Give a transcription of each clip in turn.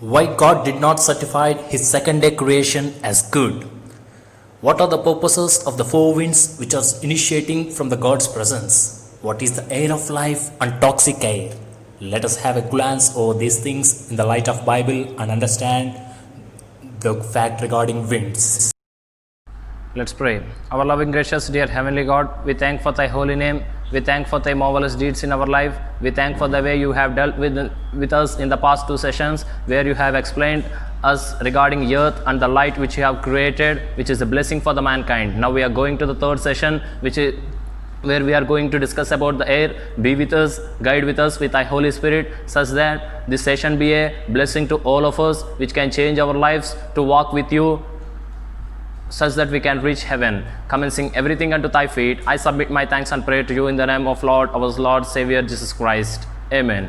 Why God did not certify his second day creation as good? What are the purposes of the four winds which are initiating from the God's presence? What is the air of life and toxic air? Let us have a glance over these things in the light of Bible and understand the fact regarding winds. Let's pray. Our loving, gracious, dear Heavenly God, we thank for Thy holy name. We thank for Thy marvelous deeds in our life. We thank for the way You have dealt with us in the past two sessions, where You have explained us regarding earth and the light which You have created, which is a blessing for the mankind. Now we are going to the third session, which is where we are going to discuss about the air. Be with us, guide with us with Thy Holy Spirit, such that this session be a blessing to all of us, which can change our lives to walk with You, such that we can reach heaven. Commencing everything unto Thy feet, I submit my thanks and prayer to You in the name of Lord, our Lord, Savior, Jesus Christ. Amen.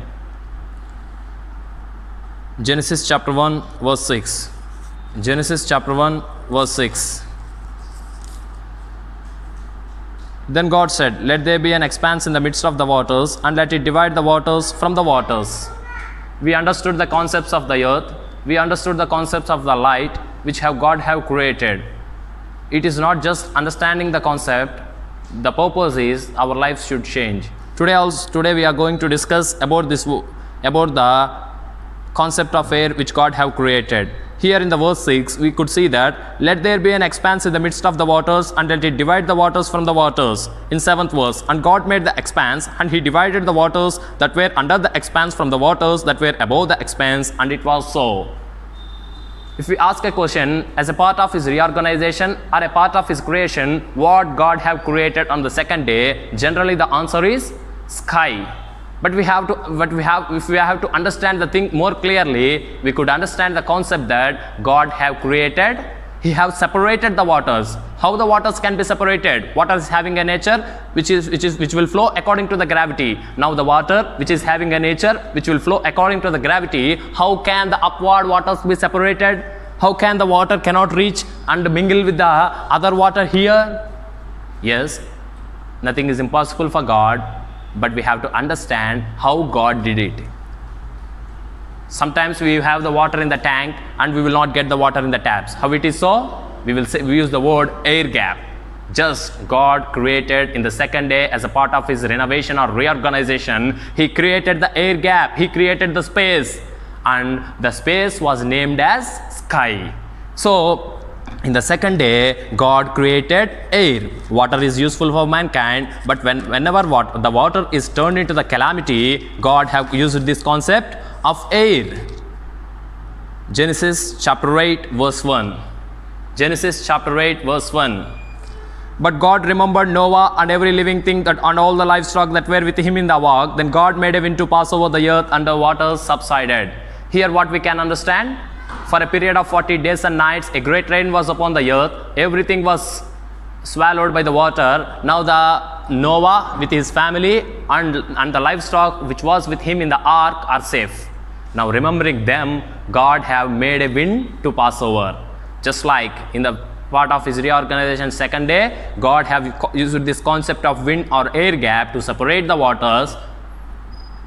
Genesis chapter 1, verse 6. Genesis chapter 1, verse 6. Then God said, "Let there be an expanse in the midst of the waters, and let it divide the waters from the waters." We understood the concepts of the earth. We understood the concepts of the light, which God have created. It is not just understanding the concept. The purpose is our lives should change. Today we are going to discuss about the concept of air which God have created. Here in the verse 6, we could see that, "Let there be an expanse in the midst of the waters, and let it divide the waters from the waters." In 7th verse, "And God made the expanse, and He divided the waters that were under the expanse from the waters that were above the expanse, and it was so." If we ask a question, as a part of His reorganization or a part of His creation, what God have created on the second day, generally the answer is sky. But if we have to understand the thing more clearly, we could understand the concept that God have created. He have separated the waters. How the waters can be separated? Water is having a nature which will flow according to the gravity. Now the water which is having a nature which will flow according to the gravity, how can the upward waters be separated? How can the water cannot reach and mingle with the other water here? Yes, nothing is impossible for God, but we have to understand how God did it. Sometimes we have the water in the tank and we will not get the water in the taps. How it is so? We use the word air gap. Just God created in the second day as a part of His renovation or reorganization. He created the air gap. He created the space, and the space was named as sky. So in the second day, God created air. Water is useful for mankind, but whenever the water is turned into the calamity, God have used this concept of air. Genesis chapter 8, verse 1. Genesis chapter 8, verse 1. "But God remembered Noah and every living thing and all the livestock that were with him in the ark. Then God made a wind to pass over the earth, and the waters subsided." Here what we can understand? For a period of 40 days and nights, a great rain was upon the earth. Everything was swallowed by the water. Now the Noah with his family and the livestock which was with him in the ark are safe. Now remembering them, God have made a wind to pass over. Just like in the part of His reorganization second day, God have used this concept of wind or air gap to separate the waters,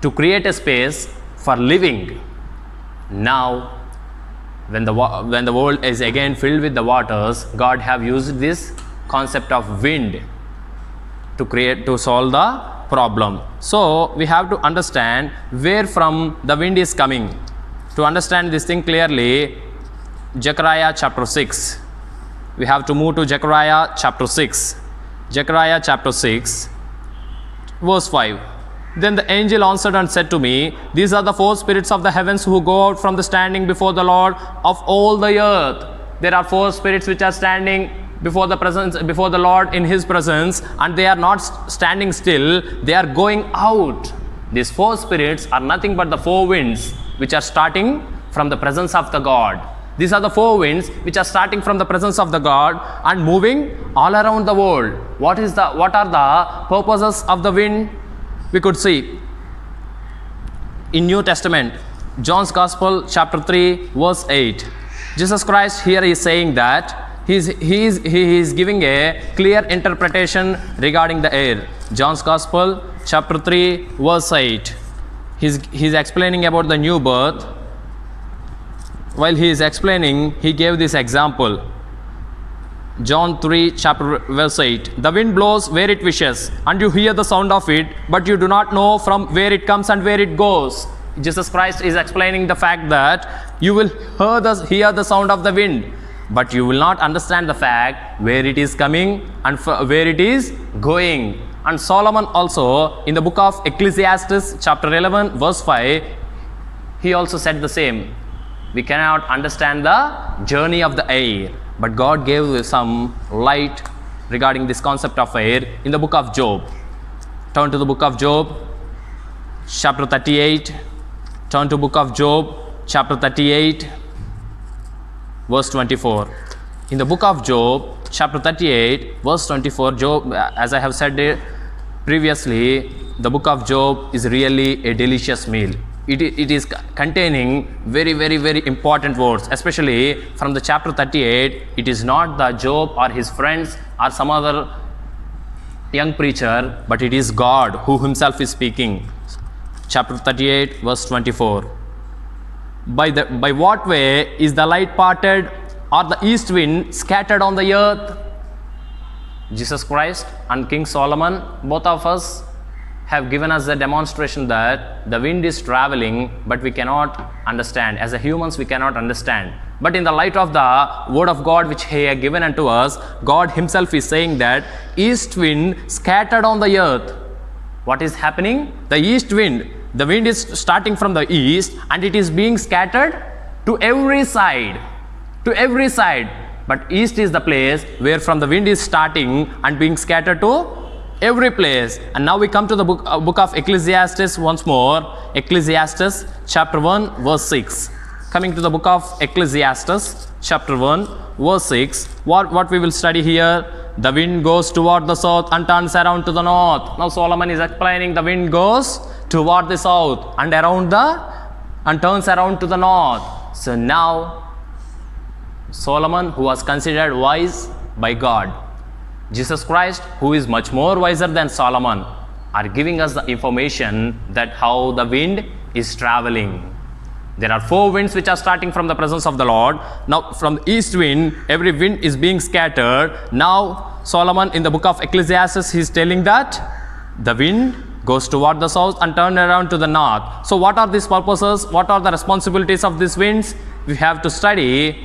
to create a space for living. Now when the world is again filled with the waters, God have used this concept of wind to solve the problem. So we have to understand where from the wind is coming. To understand this thing clearly, Zechariah chapter 6. We have to move to Zechariah chapter 6. Zechariah chapter 6, verse 5. "Then the angel answered and said to me, These are the four spirits of the heavens who go out from the standing before the Lord of all the earth." There are four spirits which are standing before the Lord in His presence, and they are not standing still, they are going out. These four spirits are nothing but the four winds which are starting from the presence of the God. These are the four winds which are starting from the presence of the God and moving all around the world. What are the purposes of the wind? We could see in New Testament, John's Gospel chapter 3, verse 8. Jesus Christ here is saying that he is giving a clear interpretation regarding the air. John's Gospel chapter 3, verse 8. He's explaining about the new birth. while he is explaining, he gave this example. John 3, chapter verse 8. The wind blows where it wishes, and you hear the sound of it, but you do not know from where it comes and where it goes. Jesus Christ is explaining the fact that you will hear the sound of the wind, but you will not understand the fact where it is coming and where it is going. And Solomon also, in the book of Ecclesiastes, chapter 11, verse 5, he also said the same. We cannot understand the journey of the air, but God gave some light regarding this concept of air in the book of Job. Turn to the book of Job, chapter 38. Turn to book of Job, chapter 38, verse 24. In the book of Job, chapter 38, verse 24, Job, as I have said previously, the book of Job is really a delicious meal. It is containing very, very, very important words, especially from the chapter 38. It is not the Job or his friends or some other young preacher, but it is God who himself is speaking. Chapter 38, verse 24. By what way is the light parted, or the east wind scattered on the earth? Jesus Christ and King Solomon, both of us, have given us a demonstration that the wind is traveling, but we cannot understand. As a humans, we cannot understand. But in the light of the word of God which he had given unto us, God himself is saying that east wind scattered on the earth. What is happening? The east wind, the wind is starting from the east and it is being scattered to every side. To every side. But east is the place where from the wind is starting and being scattered to every place. And now we come to the book of Ecclesiastes once more. Ecclesiastes chapter 1 verse 6. Coming to the book of Ecclesiastes chapter 1 verse 6. What we will study here? The wind goes toward the south and turns around to the north. Now Solomon is explaining the wind goes toward the south and turns around to the north. So now Solomon, who was considered wise by God, Jesus Christ, who is much more wiser than Solomon, are giving us the information that how the wind is traveling. There are 4 winds which are starting from the presence of the Lord. Now from the east wind, every wind is being scattered. Now Solomon in the book of Ecclesiastes, he is telling that the wind goes toward the south and turn around to the north. So what are these purposes? What are the responsibilities of these winds? We have to study.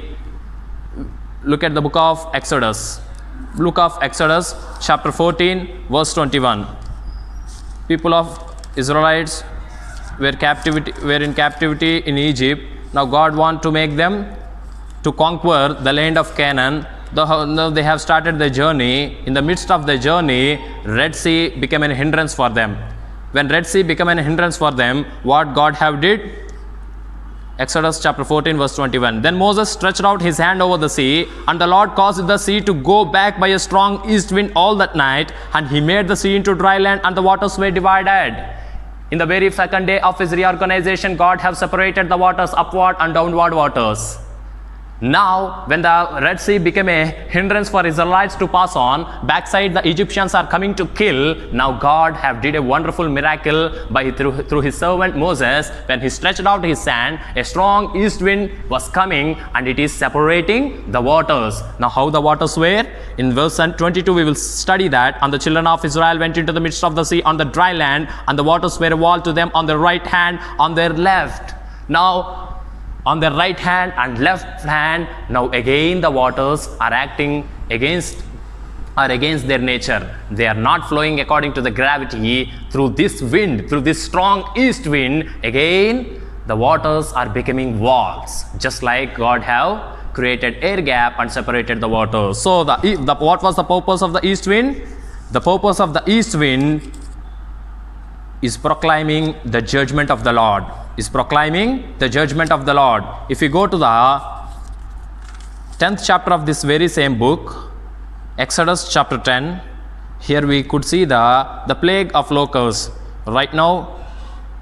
Look at the book of Exodus. Book of Exodus chapter 14 verse 21. People of Israelites were in captivity in Egypt. Now God wants to make them to conquer the land of Canaan. Now they have started their journey. In the midst of the journey, Red Sea became a hindrance for them. When Red Sea became a hindrance for them, what God have did? Exodus chapter 14 verse 21. Then Moses stretched out his hand over the sea, and the Lord caused the sea to go back by a strong east wind all that night, and he made the sea into dry land, and the waters were divided. In the very second day of his reorganization, God have separated the waters, upward and downward waters. Now, when the Red Sea became a hindrance for Israelites to pass on, backside the Egyptians are coming to kill. Now God have did a wonderful miracle through his servant Moses. When he stretched out his hand, a strong east wind was coming and it is separating the waters. Now how the waters were? In verse 22 we will study that. And the children of Israel went into the midst of the sea on the dry land, and the waters were a wall to them on their right hand, on their left. Now on their right hand and left hand, now again the waters are acting against their nature. They are not flowing according to the gravity. Through this wind, through this strong east wind, again the waters are becoming walls, just like God have created air gap and separated the waters. So what was the purpose of the east wind? The purpose of the east wind is proclaiming the judgment of the Lord. Is proclaiming the judgment of the Lord. If you go to the 10th chapter of this very same book, Exodus chapter 10, here we could see the plague of locusts. Right now,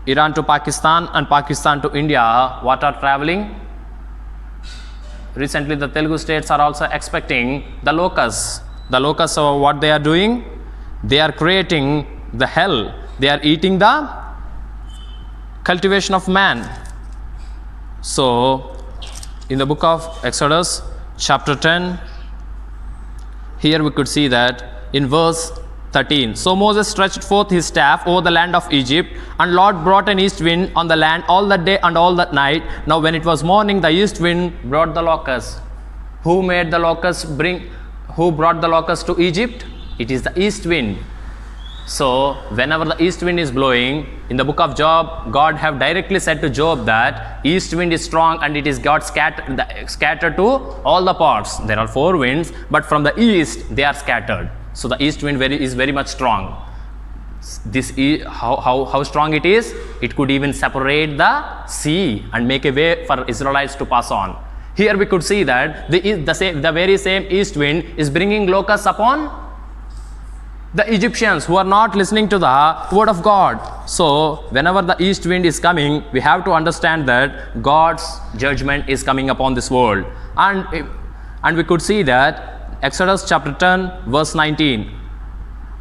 Iran to Pakistan and Pakistan to India, what are traveling? Recently, the Telugu states are also expecting the locusts. The locusts, what they are doing? They are creating the hell. They are eating the cultivation of man. So in the book of Exodus, chapter 10, here we could see that in verse 13. So Moses stretched forth his staff over the land of Egypt, and Lord brought an east wind on the land all that day and all that night. Now when it was morning, the east wind brought the locusts. Who made the locusts who brought the locusts to Egypt? It is the east wind. So whenever the east wind is blowing, in the book of Job, God have directly said to Job that east wind is strong and it is God scattered to all the parts. There are 4 winds, but from the east they are scattered. So the east wind is very much strong. How strong it is? It could even separate the sea and make a way for Israelites to pass on. Here we could see that the very same east wind is bringing locusts upon the Egyptians who are not listening to the word of God. So whenever the east wind is coming, we have to understand that God's judgment is coming upon this world. And we could see that Exodus chapter 10 verse 19.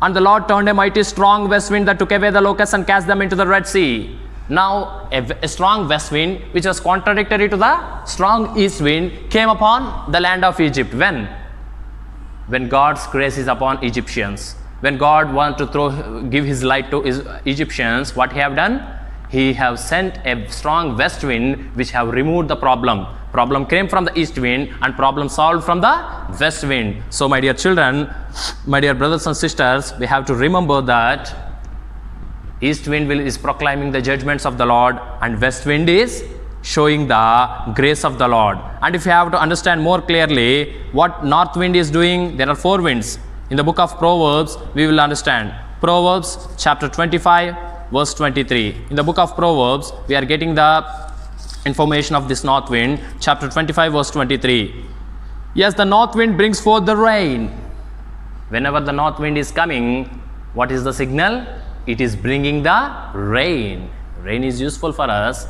And the Lord turned a mighty strong west wind that took away the locusts and cast them into the Red Sea. Now a strong west wind, which was contradictory to the strong east wind, came upon the land of Egypt. When God's grace is upon Egyptians. When God wants to give his light to Egyptians, what he have done? He have sent a strong west wind which have removed the problem. Problem came from the east wind and problem solved from the west wind. So my dear children, my dear brothers and sisters, we have to remember that east wind is proclaiming the judgments of the Lord and west wind is showing the grace of the Lord. And if you have to understand more clearly what north wind is doing, there are 4 winds. In the book of Proverbs, we will understand. Proverbs chapter 25 verse 23. In the book of Proverbs, we are getting the information of this north wind. Chapter 25 verse 23. Yes, the north wind brings forth the rain. Whenever the north wind is coming, what is the signal? It is bringing the rain. Rain is useful for us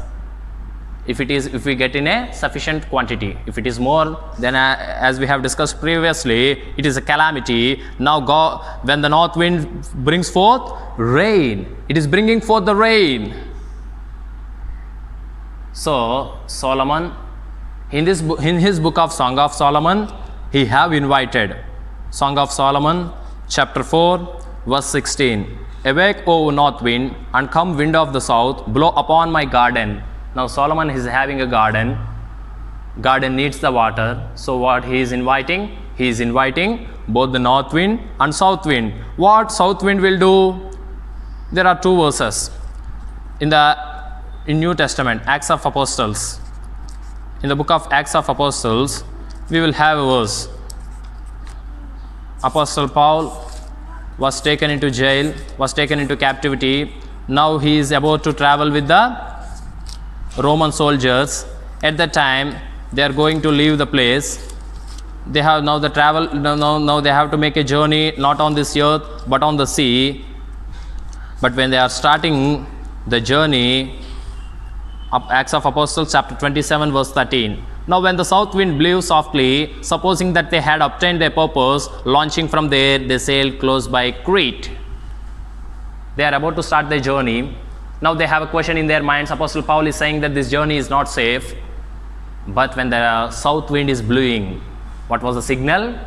if we get in a sufficient quantity. If it is more, then as we have discussed previously, it is a calamity. Now when the north wind brings forth rain, it is bringing forth the rain. So Solomon, in his book of Song of Solomon, he have invited. Song of Solomon chapter 4 verse 16. Awake, O north wind, and come wind of the south, blow upon my garden. Now Solomon is having a garden. Garden needs the water. So what he is inviting? He is inviting both the north wind and south wind. What south wind will do? There are 2 verses in New Testament, Acts of Apostles. In the book of Acts of Apostles, we will have a verse. Apostle Paul was taken into jail, was taken into captivity. Now he is about to travel with the Roman soldiers. At that time, they are going to leave the place. They have now now they have to make a journey not on this earth but on the sea. But when they are starting the journey, Acts of Apostles chapter 27 verse 13. Now when the south wind blew softly, supposing that they had obtained their purpose, launching from there, they sailed close by Crete. They are about to start their journey. Now they have a question in their minds. Apostle Paul is saying that this journey is not safe. But when the south wind is blowing, what was the signal?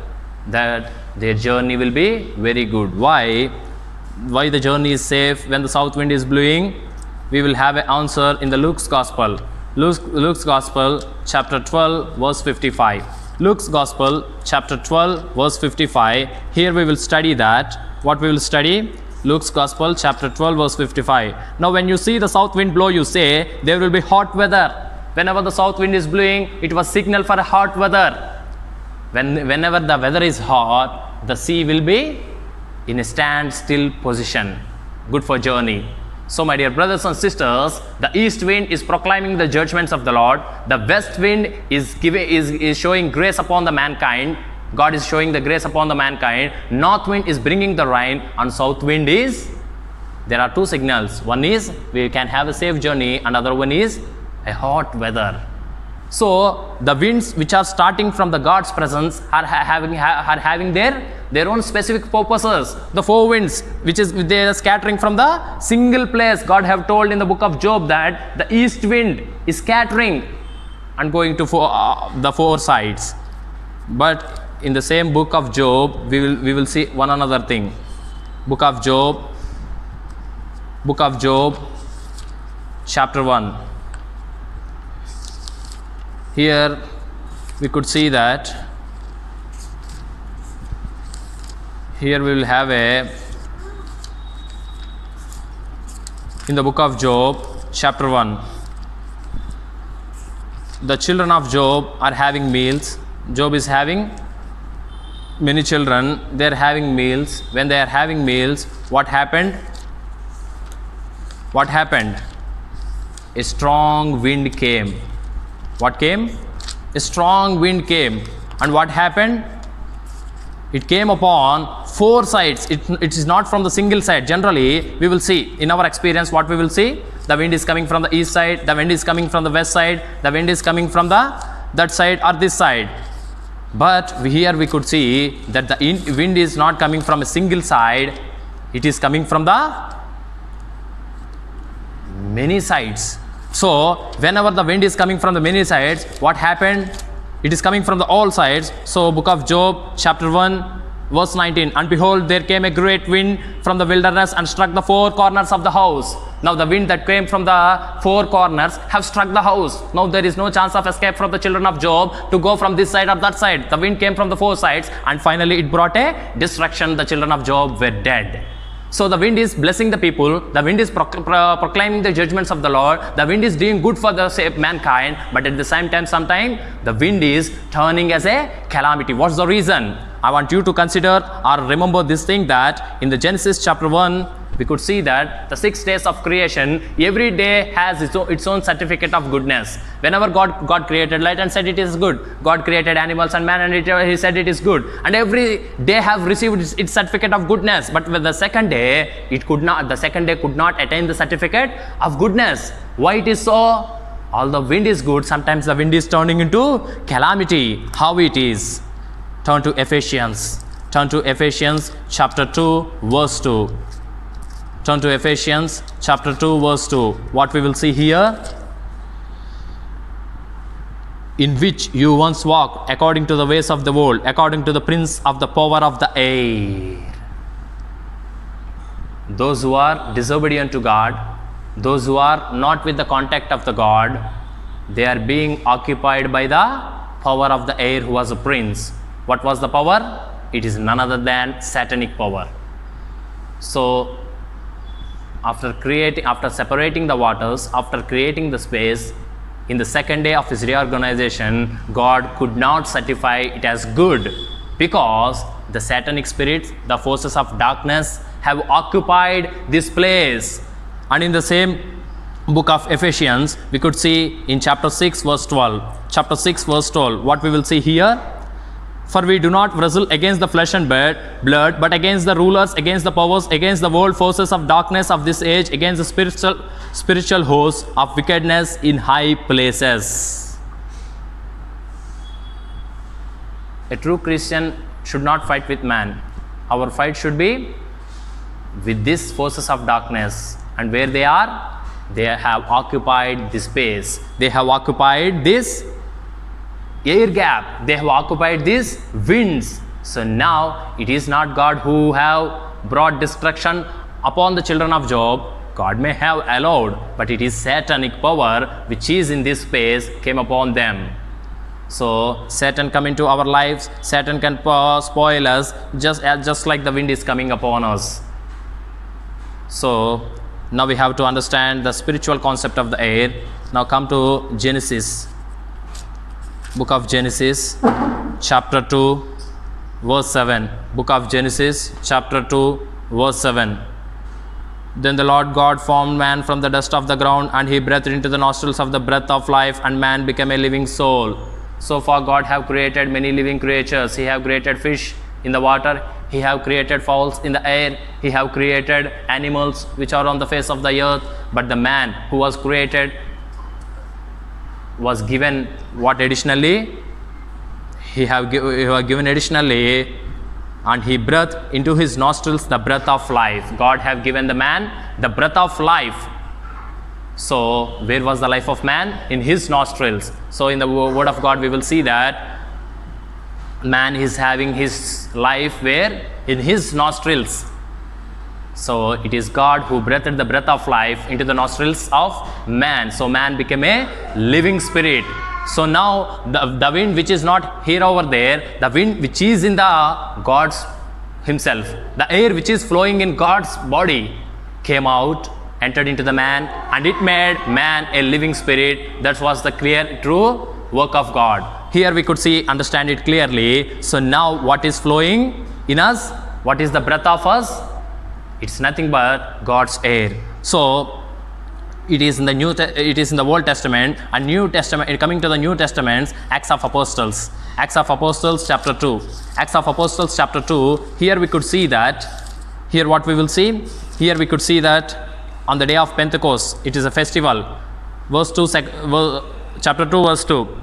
That their journey will be very good. Why the journey is safe when the south wind is blowing? We will have an answer in the Luke's Gospel. Luke's Gospel chapter 12 verse 55. Luke's Gospel chapter 12 verse 55. Here we will study that. What we will study? Luke's Gospel chapter 12 verse 55. Now when you see the south wind blow, you say there will be hot weather. Whenever the south wind is blowing, it was signal for a hot weather. Whenever the weather is hot, the sea will be in a standstill position. Good for journey. So my dear brothers and sisters, the east wind is proclaiming the judgments of the Lord. The west wind is showing grace upon the mankind. God is showing the grace upon the mankind. North wind is bringing the rain, and south wind is, there are 2 signals. One is we can have a safe journey, another one is a hot weather. So the winds which are starting from the God's presence are having their own specific purposes. The 4 winds which is they are scattering from the single place. God have told in the book of Job that the east wind is scattering and going to the four sides. But in the same book of Job, we will see one another thing. Book of Job, chapter 1. Here we could see that here we will have in the book of Job, chapter 1, the children of Job are having meals. Job is having many children, they are having meals. When they are having meals, what happened? A strong wind came. What came? A strong wind came. And what happened? It came upon four sides. It is not from the single side. Generally, we will see in our experience what we will see. The wind is coming from the east side, the wind is coming from the west side, the wind is coming from that side or this side. But here we could see that the wind is not coming from a single side. It is coming from the many sides. So whenever the wind is coming from the many sides, what happened? It is coming from the all sides. So book of Job, chapter 1, verse 19. And behold, there came a great wind from the wilderness and struck the four corners of the house. Now the wind that came from the four corners have struck the house. Now there is no chance of escape from the children of Job to go from this side or that side. The wind came from the four sides and finally it brought a destruction. The children of Job were dead. So the wind is blessing the people, the wind is proclaiming the judgments of the Lord, the wind is doing good for the mankind, but at the same time, sometimes the wind is turning as a calamity. What's the reason? I want you to consider or remember this thing, that in the Genesis chapter 1, we could see that the 6 days of creation, every day has its own certificate of goodness. Whenever God created light and said it is good, God created animals and man and he said it is good, and every day have received its certificate of goodness. But with the second day, could not attain the certificate of goodness. Why it is so? All the wind is good, sometimes the wind is turning into calamity. How it is? Turn to Ephesians chapter 2 verse 2. Turn to Ephesians chapter 2 verse 2. What we will see here? In which you once walked according to the ways of the world, according to the prince of the power of the air. Those who are disobedient to God, those who are not with the contact of the God, they are being occupied by the power of the air, who was a prince. What was the power? It is none other than satanic power. So after separating the waters, after creating the space, in the second day of his reorganization, God could not certify it as good, because the satanic spirits, the forces of darkness, have occupied this place. And in the same book of Ephesians, we could see in chapter 6 verse 12, what we will see here? For we do not wrestle against the flesh and blood, but against the rulers, against the powers, against the world forces of darkness of this age, against the spiritual hosts of wickedness in high places. A true Christian should not fight with man. Our fight should be with these forces of darkness. And where they are? They have occupied this space. They have occupied this air gap. They have occupied these winds. So now it is not God who have brought destruction upon the children of Job. God may have allowed, but it is satanic power which is in this space came upon them. So Satan come into our lives. Satan can spoil us just like the wind is coming upon us. So now we have to understand the spiritual concept of the air. Now come to Genesis. Book of Genesis, chapter 2, verse 7. Book of Genesis, chapter 2, verse 7. Then the Lord God formed man from the dust of the ground, and he breathed into the nostrils of the breath of life, and man became a living soul. So far God have created many living creatures. He have created fish in the water. He have created fowls in the air. He have created animals which are on the face of the earth. But the man who was created was given what additionally? He was given additionally, and he breathed into his nostrils the breath of life. God have given the man the breath of life. So where was the life of man? In his nostrils. So in the word of God we will see that man is having his life where? In his nostrils. So it is God who breathed the breath of life into the nostrils of man. So man became a living spirit. So now the wind which is not here over there, the wind which is in the God's himself, the air which is flowing in God's body came out, entered into the man, and it made man a living spirit. That was the clear true work of God. Here we could see, understand it clearly. So now what is flowing in us? What is the breath of us? It's nothing but God's air. So it is in the Old Testament and New Testament. Coming to the New Testament, Acts of Apostles. Acts of Apostles chapter 2. Acts of Apostles chapter 2. Here we could see that. Here what we will see? Here we could see that on the day of Pentecost, it is a festival. Chapter 2 verse 2.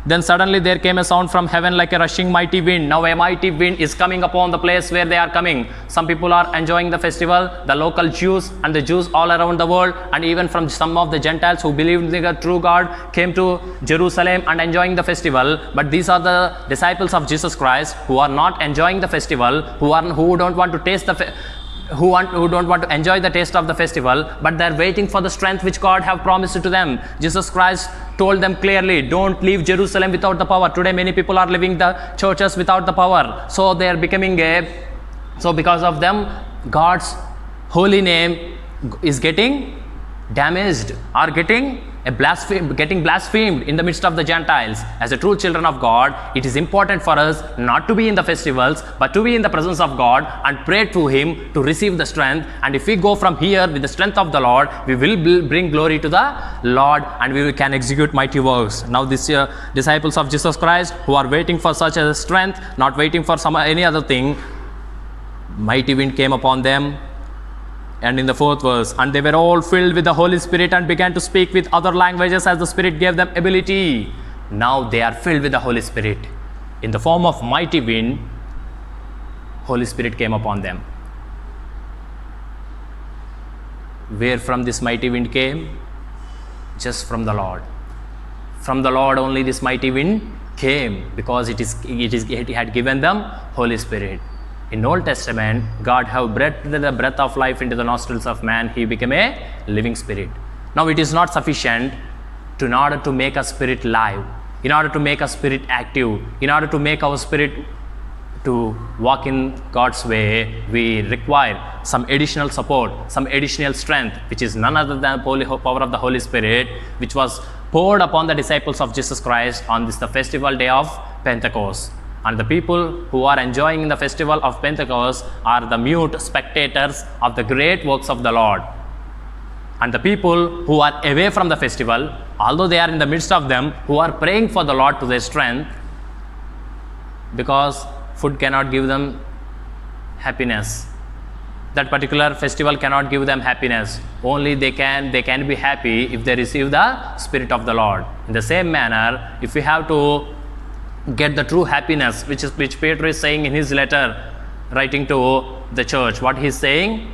Then suddenly there came a sound from heaven like a rushing mighty wind. Now a mighty wind is coming upon the place where they are coming. Some people are enjoying the festival, the local Jews and the Jews all around the world, and even from some of the Gentiles who believed in the true God came to Jerusalem and enjoying the festival. But these are the disciples of Jesus Christ who are not enjoying the festival, who don't want to taste the who don't want to enjoy the taste of the festival, but they're waiting for the strength which God have promised to them. Jesus Christ told them clearly, don't leave Jerusalem without the power. Today many people are leaving the churches without the power. So they are becoming so because of them, God's holy name is getting damaged or getting blasphemed in the midst of the Gentiles. As a true children of God, it is important for us not to be in the festivals, but to be in the presence of God and pray to Him to receive the strength. And if we go from here with the strength of the Lord, we will bring glory to the Lord and we can execute mighty works. Now these disciples of Jesus Christ who are waiting for such a strength, not waiting for any other thing, mighty wind came upon them. And in the 4th verse, and they were all filled with the Holy Spirit and began to speak with other languages as the Spirit gave them ability. Now they are filled with the Holy Spirit. In the form of mighty wind, Holy Spirit came upon them. Where from this mighty wind came? Just from the Lord. From the Lord only this mighty wind came, because it had given them Holy Spirit. In Old Testament, God have breathed the breath of life into the nostrils of man. He became a living spirit. Now it is not sufficient in order to make a spirit live, in order to make a spirit active, in order to make our spirit to walk in God's way. We require some additional support, some additional strength, which is none other than the power of the Holy Spirit, which was poured upon the disciples of Jesus Christ on the festival day of Pentecost. And the people who are enjoying the festival of Pentecost are the mute spectators of the great works of the Lord. And the people who are away from the festival, although they are in the midst of them, who are praying for the Lord to their strength, because food cannot give them happiness. That particular festival cannot give them happiness. Only they can be happy if they receive the Spirit of the Lord. In the same manner, if we have to get the true happiness, which Peter is saying in his letter writing to the church, what he is saying,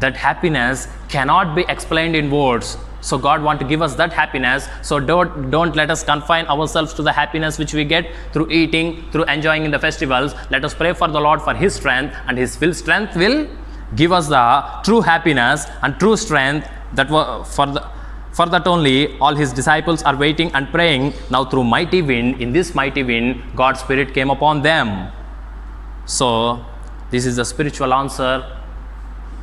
that happiness cannot be explained in words. So God wants to give us that happiness. So don't let us confine ourselves to the happiness which we get through eating, through enjoying in the festivals. Let us pray for the Lord for His strength, and His strength will give us the true happiness and true strength. For that only all His disciples are waiting and praying. Now through mighty wind, in this mighty wind, God's Spirit came upon them. So this is the spiritual answer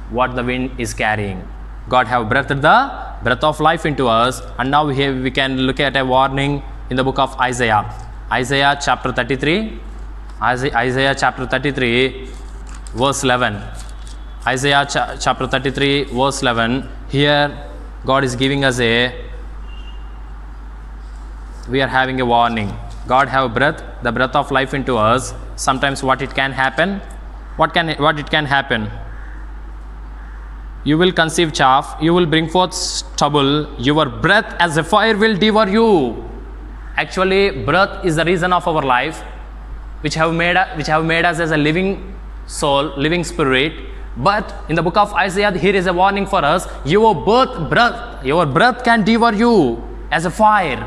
what the wind is carrying. God have breathed the breath of life into us. And now we can look at a warning in the book of Isaiah. Isaiah chapter 33. Isaiah chapter 33 verse 11. Isaiah chapter 33 verse 11. Here God is giving us we are having a warning. God have the breath of life into us. Sometimes what it can happen? What it can happen? You will conceive chaff, you will bring forth stubble, your breath as a fire will devour you. Actually, breath is the reason of our life, which have made us as a living soul, living spirit. But in the book of Isaiah, here is a warning for us. Your breath can devour you as a fire.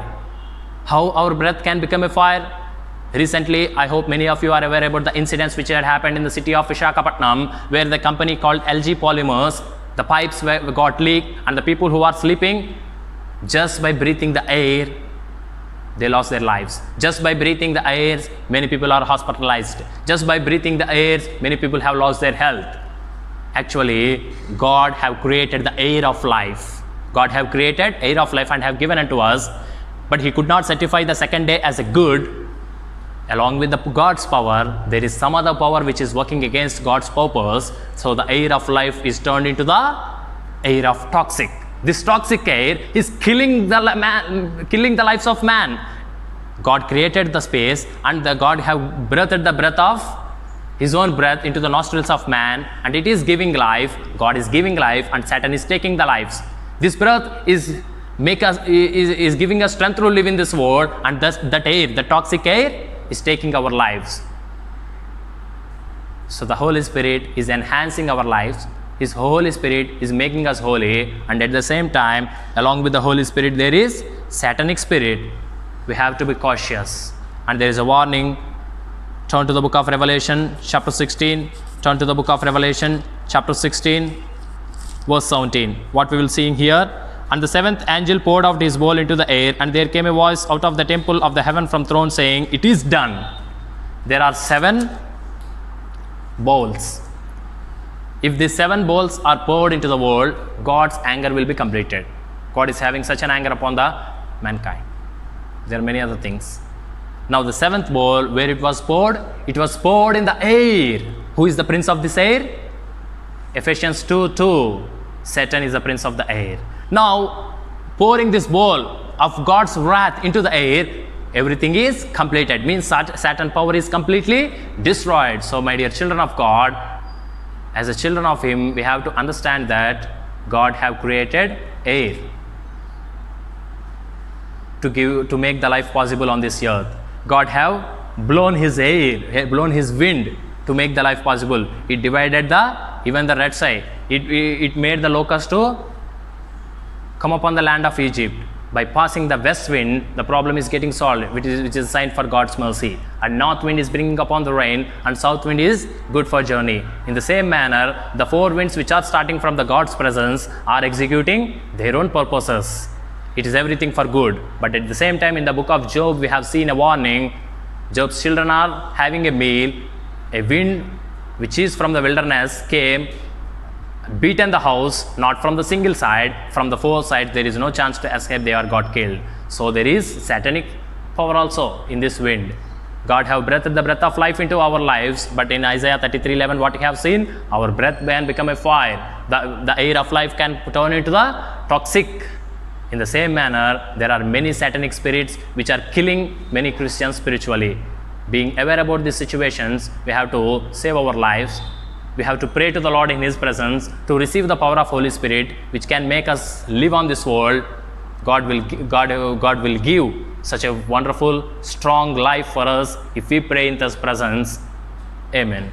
How our breath can become a fire? Recently, I hope many of you are aware about the incidents which had happened in the city of Visakhapatnam, where the company called LG Polymers, the pipes got leaked, and the people who are sleeping, just by breathing the air, they lost their lives. Just by breathing the air, many people are hospitalized. Just by breathing the air, many people have lost their health. Actually, God have created the air of life. God have created air of life and have given unto us, but He could not certify the second day as a good. Along with God's power, there is some other power which is working against God's purpose. So the air of life is turned into the air of toxic. This toxic air is killing the lives of man. God created the space, and God have breathed the breath of His own breath into the nostrils of man, and it is giving life. God is giving life, and Satan is taking the lives. This breath is giving us strength to live in this world, and thus that air, the toxic air, is taking our lives. So the Holy Spirit is enhancing our lives. His Holy Spirit is making us holy, and at the same time, along with the Holy Spirit, there is satanic spirit. We have to be cautious, and there is a warning. Turn to the book of Revelation chapter 16. Turn to the book of Revelation chapter 16 verse 17. What we will see here. And the seventh angel poured out his bowl into the air, and there came a voice out of the temple of the heaven from throne saying, "It is done." There are 7 bowls. If these 7 bowls are poured into the world, God's anger will be completed. God is having such an anger upon the mankind. There are many other things. Now the 7th bowl, where it was poured in the air. Who is the prince of this air? Ephesians 2:2. Satan is the prince of the air. Now, pouring this bowl of God's wrath into the air, everything is completed. Means Satan power is completely destroyed. So my dear children of God, as a children of Him, we have to understand that God have created air to make the life possible on this earth. God have blown His air, blown His wind to make the life possible. It divided even the Red Sea. It made the locust to come upon the land of Egypt. By passing the west wind, the problem is getting solved, which is a sign for God's mercy. And north wind is bringing upon the rain, and south wind is good for journey. In the same manner, the 4 winds which are starting from the God's presence are executing their own purposes. It is everything for good. But at the same time, in the book of Job, we have seen a warning. Job's children are having a meal. A wind which is from the wilderness came, beaten the house, not from the single side, from the 4 sides. There is no chance to escape. They are got killed. So there is satanic power also in this wind. God have breathed the breath of life into our lives, but in Isaiah 33:11, what we have seen, our breath can become a fire. The air of life can turn into the toxic. In the same manner, there are many satanic spirits which are killing many Christians spiritually. Being aware about these situations, we have to save our lives. We have to pray to the Lord in His presence to receive the power of Holy Spirit, which can make us live on this world. God will give such a wonderful, strong life for us if we pray in His presence. Amen.